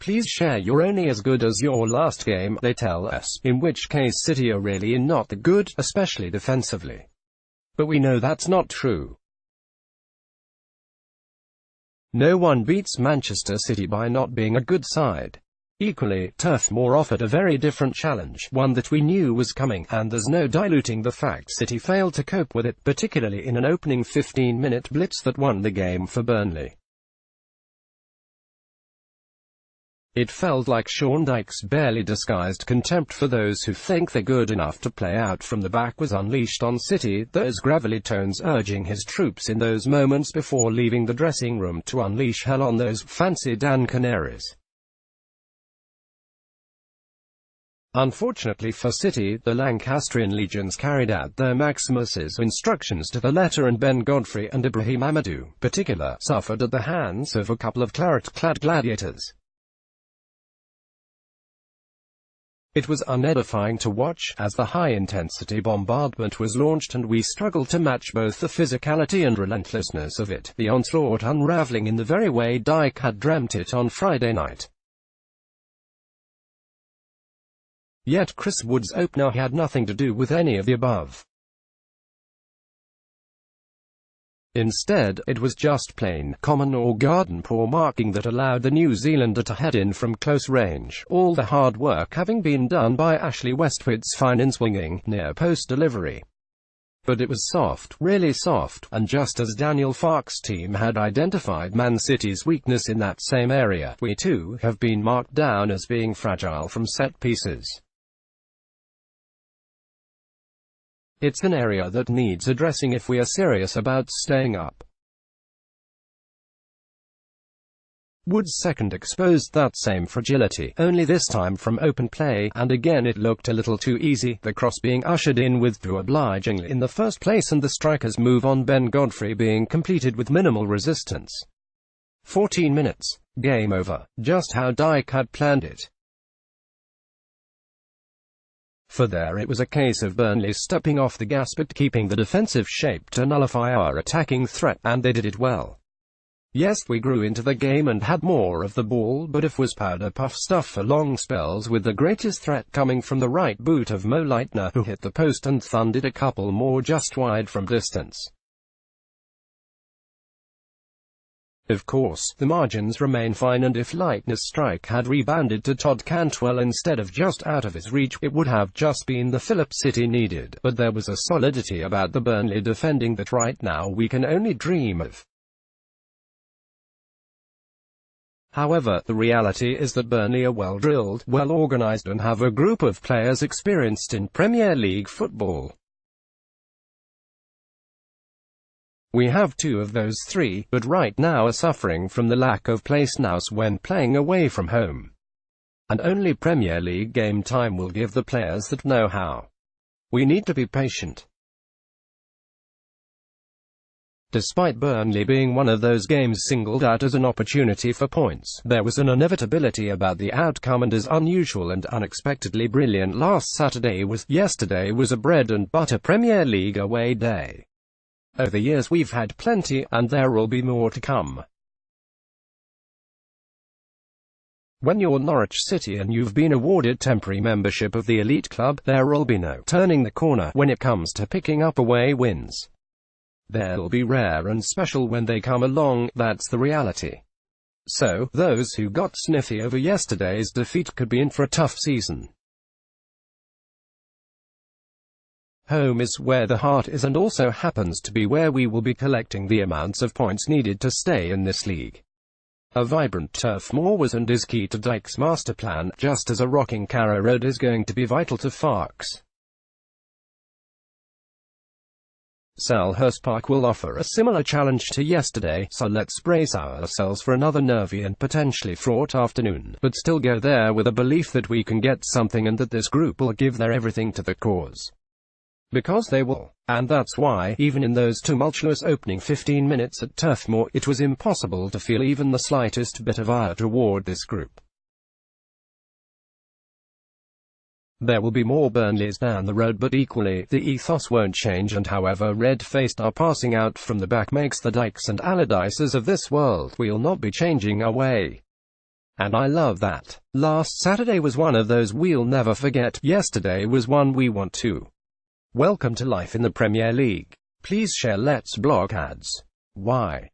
Please share you're only as good as your last game, they tell us, in which case City are really not that good, especially defensively. But we know that's not true. No one beats Manchester City by not being a good side. Equally, Turf Moor offered a very different challenge, one that we knew was coming, and there's no diluting the fact City failed to cope with it, particularly in an opening 15-minute blitz that won the game for Burnley. It felt like Sean Dyche's barely disguised contempt for those who think they're good enough to play out from the back was unleashed on City, those gravelly tones urging his troops in those moments before leaving the dressing room to unleash hell on those fancy Dan Canaries. Unfortunately for City, the Lancastrian legions carried out their Maximus's instructions to the letter, and Ben Godfrey and Ibrahim Amadou, particular, suffered at the hands of a couple of claret-clad gladiators. It was unedifying to watch, as the high-intensity bombardment was launched and we struggled to match both the physicality and relentlessness of it, the onslaught unraveling in the very way Dyche had dreamt it on Friday night. Yet Chris Wood's opener had nothing to do with any of the above. Instead, it was just plain, common or garden poor marking that allowed the New Zealander to head in from close range, all the hard work having been done by Ashley Westwood's fine in-swinging, near-post delivery. But it was soft, really soft, and just as Daniel Farke's team had identified Man City's weakness in that same area, we too have been marked down as being fragile from set pieces. It's an area that needs addressing if we are serious about staying up. Wood's second exposed that same fragility, only this time from open play, and again it looked a little too easy, the cross being ushered in with too obligingly in the first place and the striker's move on Ben Godfrey being completed with minimal resistance. 14 minutes. Game over. Just how Dyche had planned it. For there it was a case of Burnley stepping off the gas but keeping the defensive shape to nullify our attacking threat, and they did it well. Yes, we grew into the game and had more of the ball, but it was powder puff stuff for long spells, with the greatest threat coming from the right boot of Mo Leitner, who hit the post and thundered a couple more just wide from distance. Of course, the margins remain fine, and if Leitner's strike had rebounded to Todd Cantwell instead of just out of his reach, it would have just been the fillip City needed, but there was a solidity about the Burnley defending that right now we can only dream of. However, the reality is that Burnley are well-drilled, well-organised and have a group of players experienced in Premier League football. We have two of those three, but right now are suffering from the lack of place-nous when playing away from home. And only Premier League game time will give the players that know-how. We need to be patient. Despite Burnley being one of those games singled out as an opportunity for points, there was an inevitability about the outcome, and as unusual and unexpectedly brilliant yesterday was a bread-and-butter Premier League away day. Over the years we've had plenty, and there'll be more to come. When you're Norwich City and you've been awarded temporary membership of the elite club, there'll be no turning the corner when it comes to picking up away wins. They'll be rare and special when they come along, that's the reality. So, those who got sniffy over yesterday's defeat could be in for a tough season. Home is where the heart is, and also happens to be where we will be collecting the amounts of points needed to stay in this league. A vibrant Turf Moor was and is key to Dyche's master plan, just as a rocking Carrow Road is going to be vital to Farke's. Selhurst Park will offer a similar challenge to yesterday, so let's brace ourselves for another nervy and potentially fraught afternoon, but still go there with a belief that we can get something and that this group will give their everything to the cause. Because they will. And that's why, even in those tumultuous opening 15 minutes at Turf Moor, it was impossible to feel even the slightest bit of ire toward this group. There will be more Burnleys down the road, but equally, the ethos won't change, and however red-faced our passing out from the back makes the Dyches and Allardyces of this world, we'll not be changing our way. And I love that. Last Saturday was one of those we'll never forget. Yesterday was one we want to. Welcome to life in the Premier League. Please share. Let's block ads. Why?